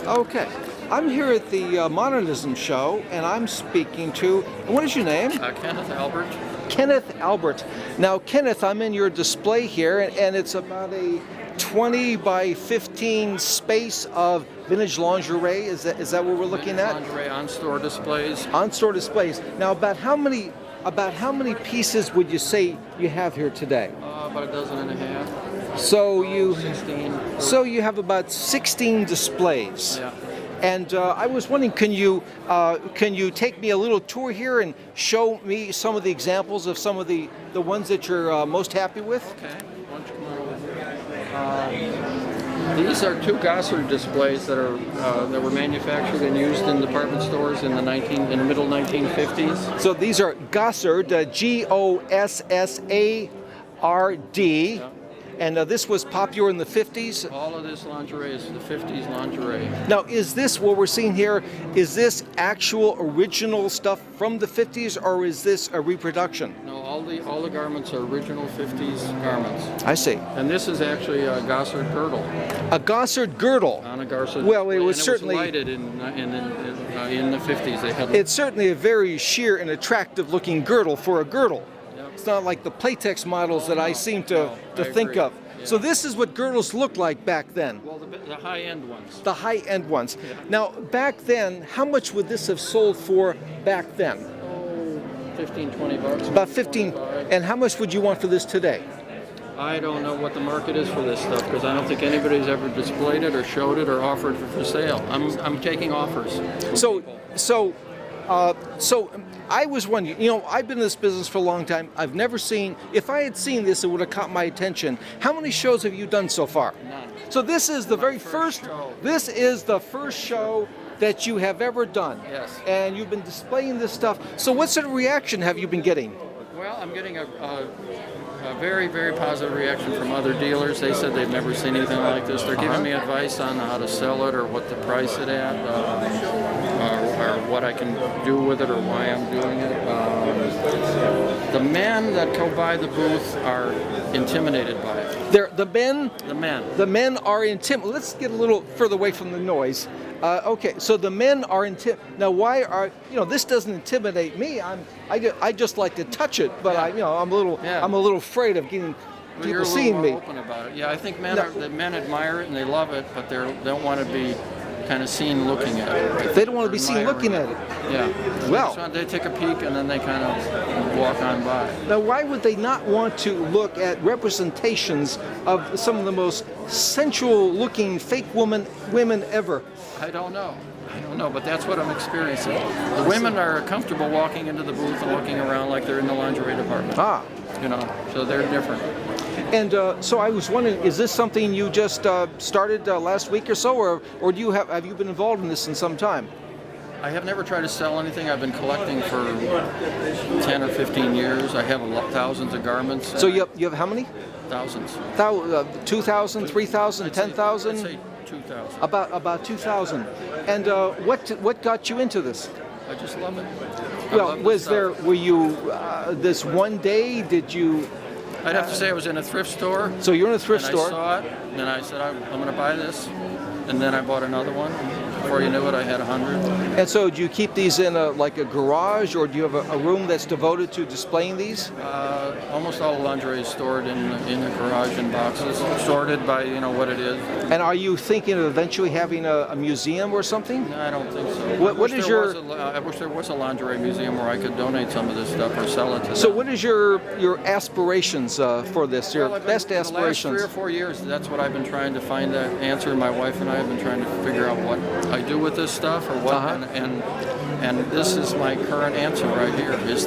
Okay. I'm here at the Modernism Show, and I'm speaking to, what is your name? Kenneth Albert. Kenneth Albert. Now, Kenneth, I'm in your display here, and it's about a 20 by 15 space of vintage lingerie. Is that what we're looking at? Lingerie on-store displays. On-store displays. Now, about how many pieces would you say you have here today? About a dozen and a half. So you 16. So you have about 16 displays. Yeah. And I was wondering, can you take me a little tour here and show me some of the examples of some of the ones that you're most happy with? Okay. Why don't you come over? These are two Gossard displays that were manufactured and used in department stores in the middle 1950s. So these are Gossard, Gossard. Yeah. And this was popular in the 50s. All of this lingerie is the 50s lingerie. Now, is this what we're seeing here? Is this actual original stuff from the 50s, or is this a reproduction? No, all the garments are original 50s garments. I see. And this is actually a Gossard girdle. A Gossard girdle. On a Gossard. Well, it was and certainly lighted in the 50s. They had. It's certainly a very sheer and attractive looking girdle for a girdle. It's not like the Playtex models that I seem to think agree. of. Yeah. So this is what girdles looked like back then. Well, the high-end ones. The high-end ones. Yeah. Now, back then, how much would this have sold for back then? Oh, 15, 20 bucks. About 15. 25. And how much would you want for this today? I don't know what the market is for this stuff because I don't think anybody's ever displayed it or showed it or offered it for sale. I'm taking offers. So I was wondering, I've been in this business for a long time. I've never seen, if I had seen this, it would have caught my attention. How many shows have you done so far? None. So this is the very first first, show. this is the first show that you have ever done. Yes. And you've been displaying this stuff. So what sort of reaction have you been getting? Well, I'm getting a very, very positive reaction from other dealers. They said they've never seen anything like this. They're giving me advice on how to sell it or what to price it at, or what I can do with it or why I'm doing it. The men that go by the booth are intimidated by it. The men are intimidated. Let's get a little further away from the noise. Okay, so the men are intimidated. Now, why are this doesn't intimidate me? I just like to touch it, but Yeah. I'm a little afraid of getting people seeing me. You're a little more open about it. Yeah, I think men admire it and they love it, but they don't want to be kind of seen looking at it. They don't want to be seen looking at it. Yeah. Well, they take a peek and then they kind of walk on by. Now, why would they not want to look at representations of some of the most sensual-looking fake women ever? I don't know, but that's what I'm experiencing. The women are comfortable walking into the booth and looking around like they're in the lingerie department. So they're different. And so I was wondering, is this something you just started last week or so, or have you been involved in this in some time? I have never tried to sell anything. I've been collecting for 10 or 15 years. I have thousands of garments. So you have how many? Thousands. 2,000, 3,000, 10,000? I'd say 2,000. About 2,000. And what got you into this? I just love it. Were you this one day? Did you? I'd have to say I was in a thrift store. So you're in a thrift store. I saw it, and then I said, I'm going to buy this. And then I bought another one. Before you knew it, I had 100. And so do you keep these in a garage, or do you have a room that's devoted to displaying these? Almost all the lingerie is stored in the garage in boxes, sorted by what it is. And are you thinking of eventually having a museum or something? No, I don't think so. I wish there was a lingerie museum where I could donate some of this stuff or sell it to them. So what is your aspirations for this? Your best aspirations? The last 3 or 4 years, that's what I've been trying to find that answer. My wife and I have been trying to figure out what I do with this stuff or what, and this is my current answer right here. Is